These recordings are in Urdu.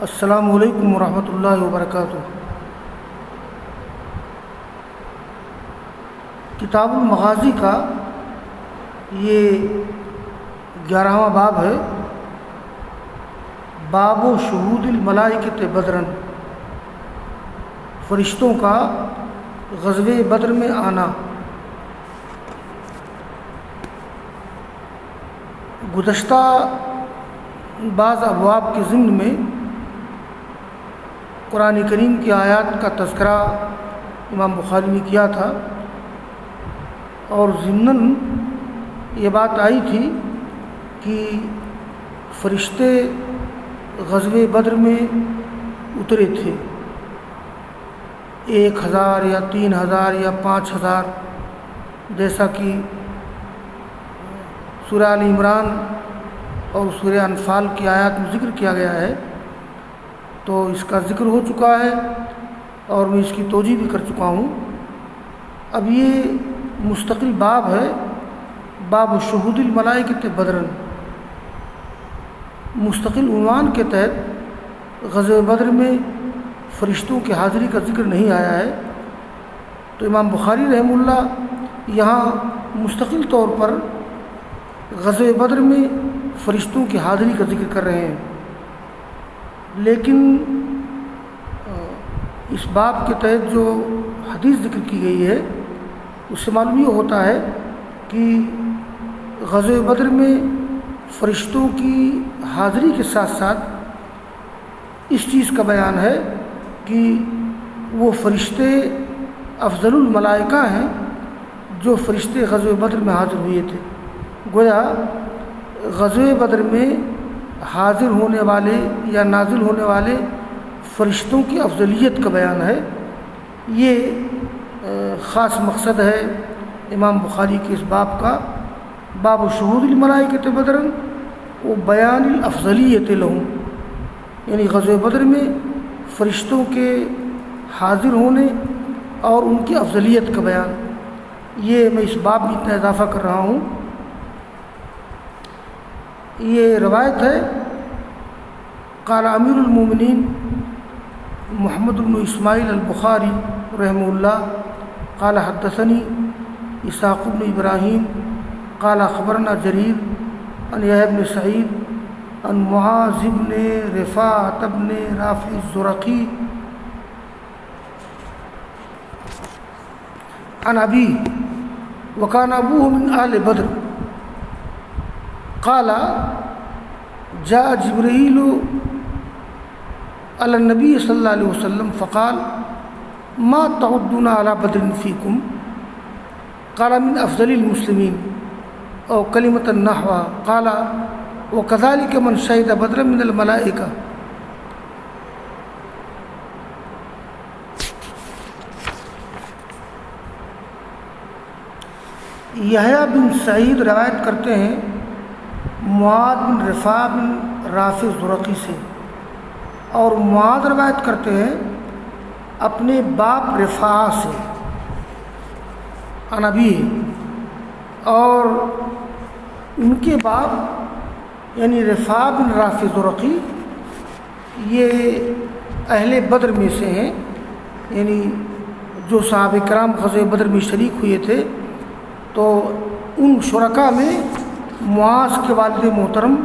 السلام علیکم ورحمۃ اللہ وبرکاتہ۔ کتاب المغازی کا یہ 11واں باب ہے۔ باب و شہود الملائکۃ بدرن، فرشتوں کا غزوہ بدر میں آنا۔ گزشتہ بعض ابواب کے ضمن میں قرآن کریم کی آیات کا تذکرہ امام بخاری نے کیا تھا، اور ضمناً یہ بات آئی تھی کہ فرشتے غزوہ بدر میں اترے تھے، 1000 یا 3000 یا 5000، جیسا کہ سورہ آل عمران اور سورہ انفال کی آیات میں ذکر کیا گیا ہے۔ تو اس کا ذکر ہو چکا ہے اور میں اس کی توجیہ بھی کر چکا ہوں۔ اب یہ مستقل باب ہے، باب شہود الملائکۃ بدرن۔ مستقل عنوان کے تحت غزوہ بدر میں فرشتوں کی حاضری کا ذکر نہیں آیا ہے، تو امام بخاری رحمہ اللہ یہاں مستقل طور پر غزوہ بدر میں فرشتوں کی حاضری کا ذکر کر رہے ہیں۔ لیکن اس باب کے تحت جو حدیث ذکر کی گئی ہے اس سے معلوم یہ ہوتا ہے کہ غزوہ بدر میں فرشتوں کی حاضری کے ساتھ ساتھ اس چیز کا بیان ہے کہ وہ فرشتے افضل الملائکہ ہیں جو فرشتے غزوہ بدر میں حاضر ہوئے تھے۔ گویا غزوہ بدر میں حاضر ہونے والے یا نازل ہونے والے فرشتوں کی افضلیت کا بیان ہے۔ یہ خاص مقصد ہے امام بخاری کے اس باب کا، باب شہود الملائکۃ بدرن و بیان الافضلیت لہم، یعنی غزوہ بدر میں فرشتوں کے حاضر ہونے اور ان کی افضلیت کا بیان۔ یہ میں اس باب میں اتنا اضافہ کر رہا ہوں۔ یہ روایت ہے، قال امیر المومنین محمد بن اسماعیل البخاری رحمہ اللہ قال حدثنی اسحاق بن ابراہیم قال اخبرنا جریر عن یحییٰ بن سعید عن معاذ بن رفاعۃ بن رافع الزرقی عن ابی وکان ابوہ من اہل بدر قال جاء جبرائیل علی النبی صلی اللہ علیہ وسلم فقال ما تعدون علی بدر فیکم قال من افضل المسلمین او کلمۃ نحو قال وکذلک من شہد بدر من الملائکہ۔ یحییٰ بن سعید روایت کرتے ہیں معاذ بن رفاع بن رافع زرقی سے، اور معاذ روایت کرتے ہیں اپنے باپ رفاع سے عن ابی، اور ان کے باپ یعنی رفاع بن رافع زرقی یہ اہل بدر میں سے ہیں، یعنی جو صحابہ کرام غزوہ بدر میں شریک ہوئے تھے، تو ان شرکاء میں معاذ کے والد محترم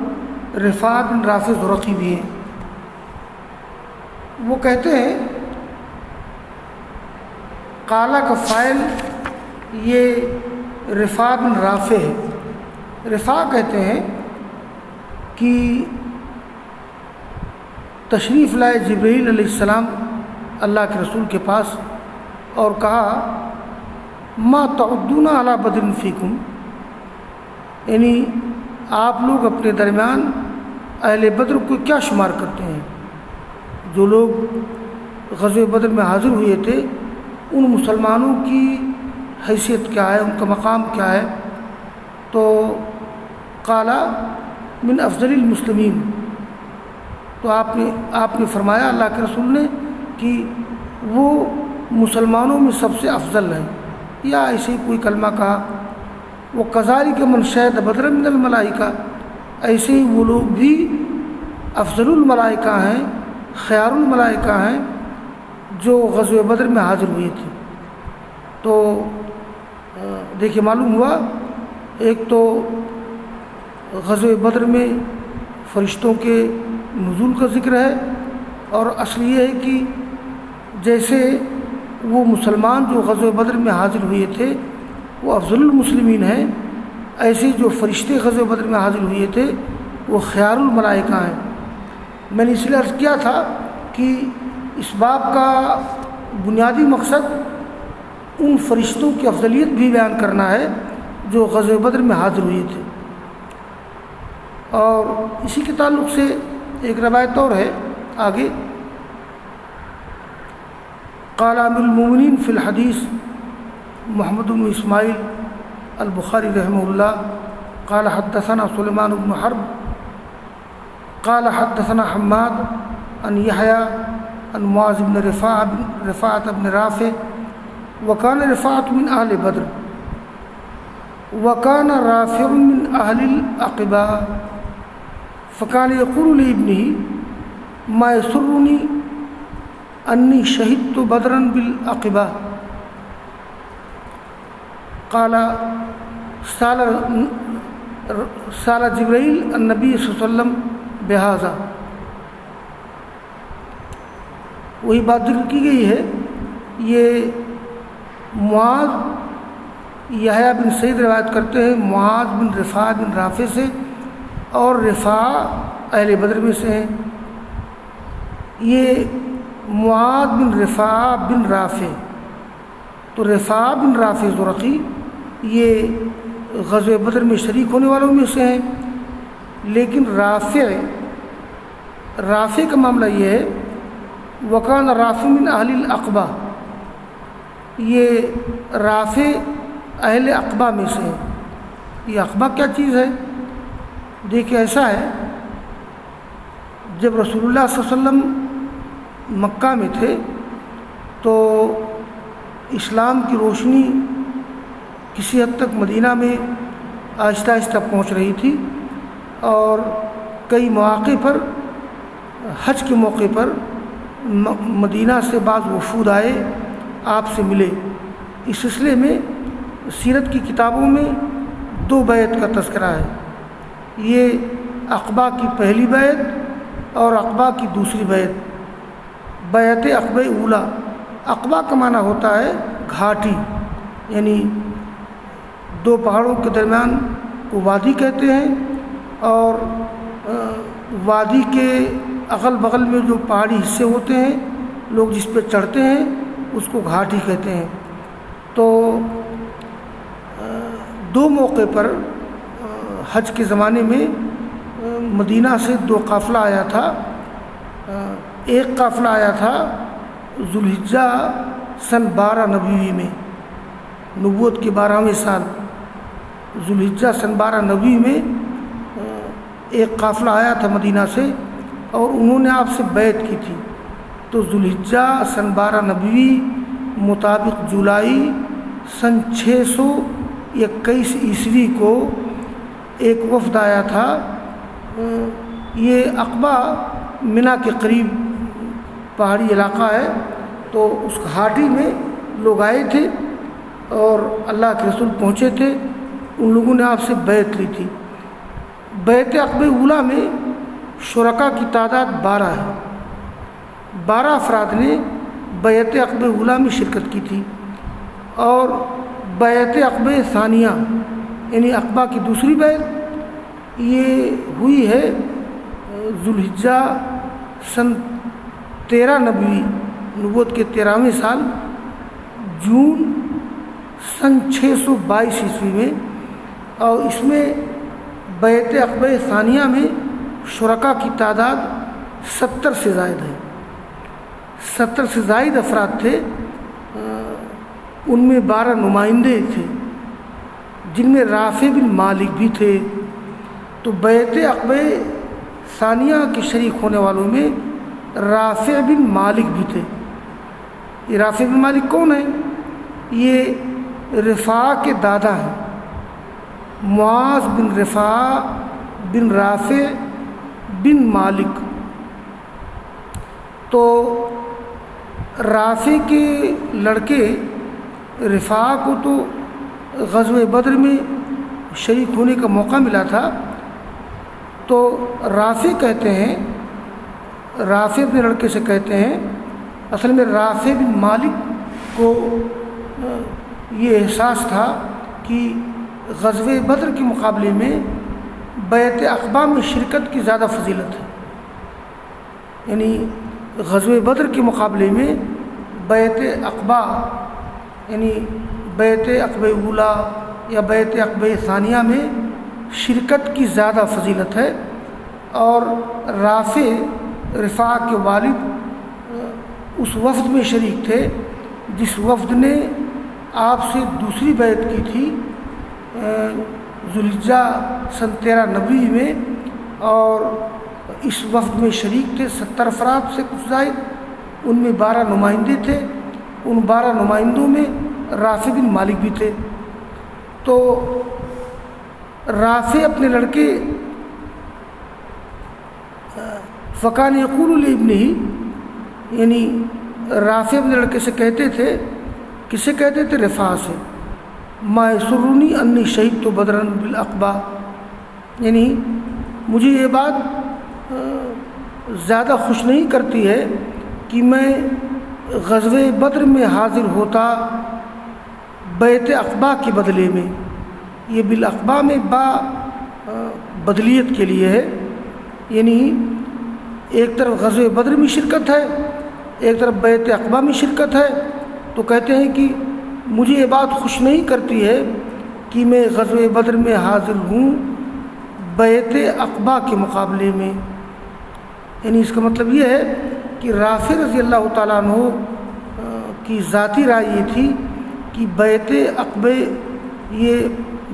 رفاع بن رافع زرقی بھی ہیں۔ وہ کہتے ہیں قالا کا فاعل یہ رفاع بن رافع ہے۔ رفاع کہتے ہیں کہ تشریف لائے جبرائیل علیہ السلام اللہ کے رسول کے پاس اور کہا ما تعدون علی بدر فیکم، یعنی آپ لوگ اپنے درمیان اہل بدر کو کیا شمار کرتے ہیں؟ جو لوگ غزوہ بدر میں حاضر ہوئے تھے ان مسلمانوں کی حیثیت کیا ہے، ان کا مقام کیا ہے؟ تو قالا من افضل المسلمین، تو آپ نے فرمایا اللہ کے رسول نے کہ وہ مسلمانوں میں سب سے افضل ہیں، یا ایسے کوئی کلمہ کہا۔ وہ کذالک من شہد بدر من الملائکہ، ایسے ہی وہ لوگ بھی افضل الملائکہ ہیں خیار الملائکہ ہیں جو غزوہ بدر میں حاضر ہوئے تھے۔ تو دیکھیے معلوم ہوا ایک تو غزوہ بدر میں فرشتوں کے نزول کا ذکر ہے، اور اصل یہ ہے کہ جیسے وہ مسلمان جو غزوہ بدر میں حاضر ہوئے تھے وہ افضل المسلمین ہیں، ایسے جو فرشتے غزوہ بدر میں حاضر ہوئے تھے وہ خیار الملائکہ ہیں۔ میں نے اس لیے عرض کیا تھا کہ اس باب کا بنیادی مقصد ان فرشتوں کی افضلیت بھی بیان کرنا ہے جو غزوہ بدر میں حاضر ہوئے تھے۔ اور اسی کے تعلق سے ایک روایت اور ہے آگے، قال امیر المومنین فی الحدیث محمد بن اسماعیل البخاری رحمہ اللہ قال حدثنا سلیمان بن حرب قال حدثنا حماد عن یحییٰ عن معاذ بن رفاعة بن رافع وكان رفاعة من اہل بدر وكان رافع من اہل العقبہ فكان يقول لابنه ما يسرني انی شہدت بدرا بالعقبہ قال سال جبرائیل النبی صلی اللہ علیہ وسلم بہذا۔ وہی بات ذکر کی گئی ہے، یہ معاذ یحییٰ بن سعید روایت کرتے ہیں معاذ بن رفاعہ بن رافع سے، اور رفاعہ اہل بدر میں سے ہیں۔ یہ معاذ بن رفاعہ بن رافع، تو رفاعہ بن رافع زرقی یہ غزوہ بدر میں شریک ہونے والوں میں سے ہیں، لیکن رافع کا معاملہ یہ ہے وکان رافع من اہل العقبہ، یہ رافع اہل عقبہ میں سے ہے۔ یہ عقبہ کیا چیز ہے؟ دیکھیں ایسا ہے، جب رسول اللہ صلی اللہ علیہ وسلم مکہ میں تھے تو اسلام کی روشنی کسی حد تک مدینہ میں آہستہ آہستہ پہنچ رہی تھی، اور کئی مواقع پر حج کے موقع پر مدینہ سے بعض وفود آئے، آپ سے ملے۔ اس سلسلے میں سیرت کی کتابوں میں 2 بیعت کا تذکرہ ہے، یہ عقبہ کی پہلی بیعت اور عقبہ کی دوسری بیعت، بیعت عقبہ اولیٰ۔ عقبہ کا معنی ہوتا ہے گھاٹی، یعنی 2 پہاڑوں کے درمیان کو وادی کہتے ہیں، اور وادی کے اغل بغل میں جو پہاڑی حصے ہوتے ہیں لوگ جس پہ چڑھتے ہیں اس کو گھاٹی کہتے ہیں۔ تو 2 موقع پر حج کے زمانے میں مدینہ سے 2 قافلہ آیا تھا۔ ایک قافلہ آیا تھا ذوالحجہ سن 12 نبوی میں، نبوت کے 12ویں سال ذوالحجہ سن 12 نبوی میں ایک قافلہ آیا تھا مدینہ سے، اور انہوں نے آپ سے بیعت کی تھی۔ تو ذوالحجہ سن 12 نبوی مطابق جولائی سن 621 عیسوی کو ایک وفد آیا تھا۔ یہ عقبہ منی کے قریب پہاڑی علاقہ ہے، تو اس گھاٹی میں لوگ آئے تھے اور اللہ کے رسول پہنچے تھے، ان لوگوں نے آپ سے بیعت لی تھی۔ بیعت عقبہ اولیٰ میں شرکا کی تعداد 12 ہے، 12 افراد نے بیعت عقبہ اولیٰ میں شرکت کی تھی، اور بیعت عقبہ ثانیہ یعنی عقبہ کی دوسری بیعت یہ ہوئی ہے ذوالحجہ سن 13 نبوی، نبوت کے 13ویں سال جون سن 622 عیسوی میں، اور اس میں بیعت عقبہ ثانیہ میں شرکا کی تعداد 70 سے زائد ہے، 70 سے زائد افراد تھے۔ ان میں 12 نمائندے تھے جن میں رافع بن مالک بھی تھے۔ تو بیعت عقبہ ثانیہ کے شریک ہونے والوں میں رافع بن مالک بھی تھے۔ یہ رافع بن مالک کون ہیں؟ یہ رفاعہ کے دادا ہیں، معاذ بن رفاعہ بن رافع بن مالک۔ تو رافع کے لڑکے رفاع کو تو غزوہ بدر میں شریک ہونے کا موقع ملا تھا، تو رافع کہتے ہیں، رافع اپنے لڑکے سے کہتے ہیں، اصل میں رافع بن مالک کو یہ احساس تھا کہ غزوہ بدر کے مقابلے میں بیعت عقبہ میں شرکت کی زیادہ فضیلت ہے، یعنی غزوہ بدر کے مقابلے میں بیعت عقبہ یعنی بیعت عقبہ اولیٰ یا بیعت عقبہ ثانیہ میں شرکت کی زیادہ فضیلت ہے، اور رافع رفاع کے والد اس وفد میں شریک تھے جس وفد نے آپ سے دوسری بیعت کی تھی ذوالحجہ سن 13 نبوی میں، اور اس وفد میں شریک تھے 70 افراد سے کچھ زائد، ان میں 12 نمائندے تھے، ان 12 نمائندوں میں رافع بن مالک بھی تھے۔ تو رافع اپنے لڑکے فکان یقول لابنہ، یعنی رافع اپنے لڑکے سے کہتے تھے، کسے کہتے تھے؟ رفاع سے، ما یسرنی انی شہدت بدرا بالعقبہ، یعنی مجھے یہ بات زیادہ خوش نہیں کرتی ہے کہ میں غزوہ بدر میں حاضر ہوتا بیعت عقبہ کے بدلے میں۔ یہ بالعقبہ میں با بدلیت کے لیے ہے، یعنی ایک طرف غزوہ بدر میں شرکت ہے، ایک طرف بیعت عقبہ میں شرکت ہے، تو کہتے ہیں کہ مجھے یہ بات خوش نہیں کرتی ہے کہ میں غزوہ بدر میں حاضر ہوں بیعت عقبہ کے مقابلے میں۔ یعنی اس کا مطلب یہ ہے کہ رافع رضی اللہ تعالیٰ عنہ کی ذاتی رائے یہ تھی کہ بیعت عقبہ، یہ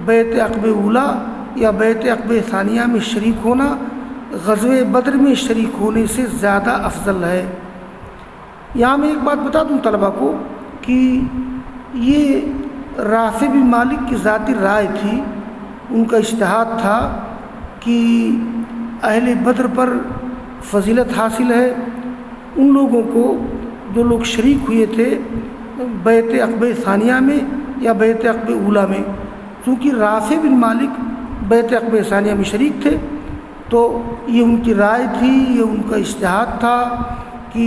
بیعت عقبہ اولیٰ یا بیعت عقبہ ثانیہ میں شریک ہونا غزوہ بدر میں شریک ہونے سے زیادہ افضل ہے۔ یہاں میں ایک بات بتا دوں طلبہ کو کہ یہ رافع بن مالک کی ذاتی رائے تھی، ان کا اجتہاد تھا کہ اہل بدر پر فضیلت حاصل ہے ان لوگوں کو جو لوگ شریک ہوئے تھے بیعت عقبہ ثانیہ میں یا بیعت عقبہ اولیٰ میں، چونکہ رافع بن مالک بیعت عقبہ ثانیہ میں شریک تھے، تو یہ ان کی رائے تھی، یہ ان کا اجتہاد تھا کہ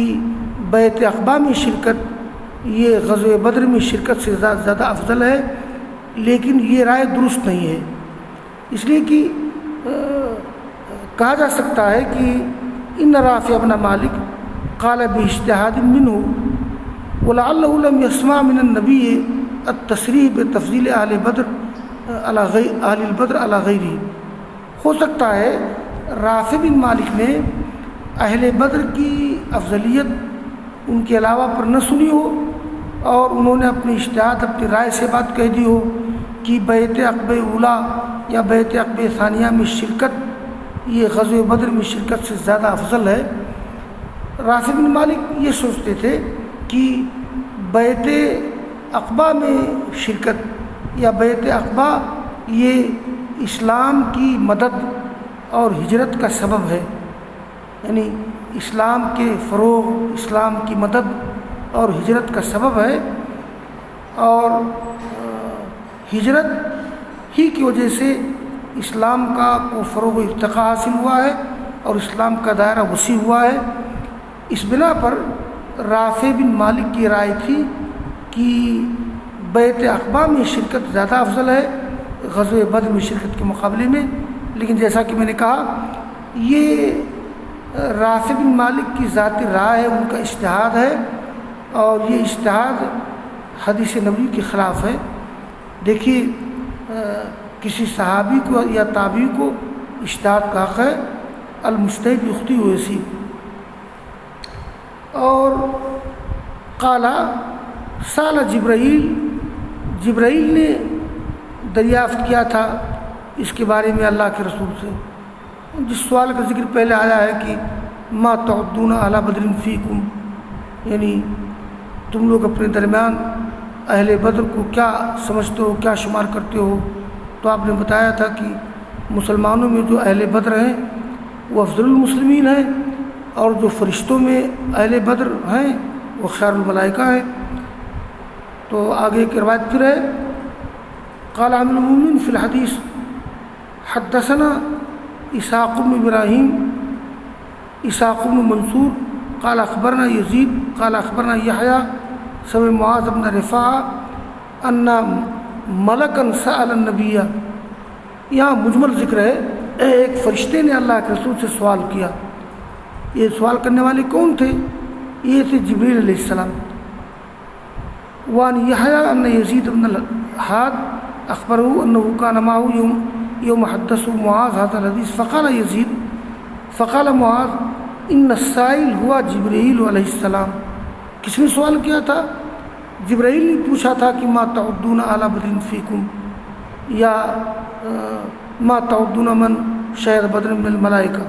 بیعت عقبہ میں شرکت یہ غزوہ بدر میں شرکت سے زیادہ افضل ہے، لیکن یہ رائے درست نہیں ہے، اس لیے کہ کہا جا سکتا ہے کہ ان رافع بن مالک قال باجتہاد منہ ولعلہ لم يسمع من النبی التصریح بتفضیل اہل البدر علی غیرہ۔ ہو سکتا ہے رافع بن مالک نے اہل بدر کی افضلیت ان کے علاوہ پر نہ سنی ہو، اور انہوں نے اپنی اجتہاد اپنی رائے سے بات کہہ دی ہو کہ بیعت عقبہ اولیٰ یا بیعت عقبہ ثانیہ میں شرکت یہ غزوہ بدر میں شرکت سے زیادہ افضل ہے۔ رافع بن مالک یہ سوچتے تھے کہ بیعت عقبہ میں شرکت یا بیعت عقبہ یہ اسلام کی مدد اور ہجرت کا سبب ہے، یعنی اسلام کے فروغ، اسلام کی مدد اور ہجرت کا سبب ہے، اور ہجرت ہی کی وجہ سے اسلام کا کو فروغ و ارتقاء حاصل ہوا ہے اور اسلام کا دائرہ وسیع ہوا ہے۔ اس بنا پر رافع بن مالک کی رائے تھی کہ بیعت عقبہ میں شرکت زیادہ افضل ہے غزوہ بدر میں شرکت کے مقابلے میں، لیکن جیسا کہ میں نے کہا یہ رافع بن مالک کی ذاتی رائے ہے، ان کا اجتہاد ہے، اور یہ اجتہاد حدیث نبوی کے خلاف ہے۔ دیکھیے کسی صحابی کو یا تابعی کو اجتہاد کا حق ہے، المجتہد یخطئ ویصیب۔ اور قالا سال جبرائیل نے دریافت کیا تھا اس کے بارے میں اللہ کے رسول سے، جس سوال کا ذکر پہلے آیا ہے کہ ما تعدون اہل بدر فیکم، یعنی تم لوگ اپنے درمیان اہل بدر کو کیا سمجھتے ہو، کیا شمار کرتے ہو؟ تو آپ نے بتایا تھا کہ مسلمانوں میں جو اہل بدر ہیں وہ افضل المسلمین ہیں، اور جو فرشتوں میں اہل بدر ہیں وہ خیار الملائکہ ہیں۔ تو آگے کی روایت پھر ہے، قال عامر المؤمنین فی الحدیث حدثنا اسحاق بن ابراہیم اسحاق بن منصور قال اخبرنا یزید قال اخبرنا یحییٰ سمع معاذ بن رفاعہ ان ملکا سأل النبی، یہاں مجمل ذکر ہے، ایک فرشتے نے اللہ کے رسول سے سوال کیا۔ یہ سوال کرنے والے کون تھے؟ یہ تھے جبریل علیہ السلام۔ وان یحییٰ ان یزید بن الحاد اخبرہ انہ کان معہ یوم حدث معاذ هذا الحدیث فقال معاذ ان السائل ہوا جبریل علیہ السلام۔ کس نے سوال کیا تھا؟ جبرائیل نے پوچھا تھا کہ ما تعدون اعلی بدر فیکم، یا ما تعدون من شہد بدر من الملائکہ۔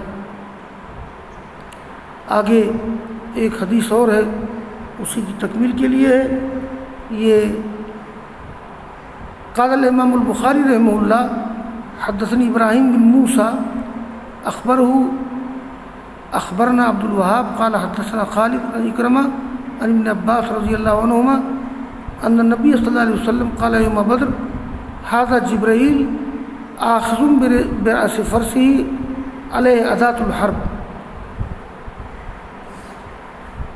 آگے ایک حدیث اور ہے، اسی کی تکمیل کے لیے ہے۔ یہ قال الامام البخاری رحمہ اللہ حدثنی ابراہیم بن موسیٰ اخبرنا عبد الوهاب قال حدثنا خالد عن اکرمہ عن ابن عباس رضی اللہ عنہما ان النبی صلی اللہ علیہ وسلم قال یوم بدر هذا جبرائیل آخذ برأس فرسہ علیہ اداۃ الحرب۔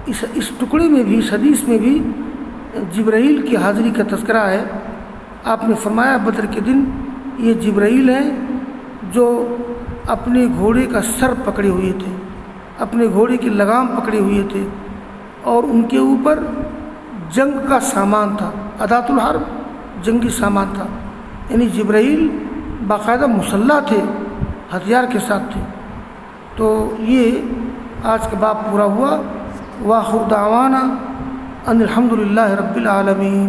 اس ٹکڑے میں بھی، اس حدیث میں بھی جبرائیل کی حاضری کا تذکرہ ہے۔ آپ نے فرمایا بدر کے دن یہ جبرائیل ہیں جو اپنے گھوڑے کا سر پکڑے ہوئے تھے، اپنے گھوڑے کی لگام پکڑے ہوئے تھے، اور ان کے اوپر جنگ کا سامان تھا۔ اداۃ الحرب جنگی سامان تھا، یعنی جبرائیل باقاعدہ مسلح تھے، ہتھیار کے ساتھ تھے۔ تو یہ آج کا باب پورا ہوا۔ وآخر دعوانا ان الحمد للہ رب العالمین۔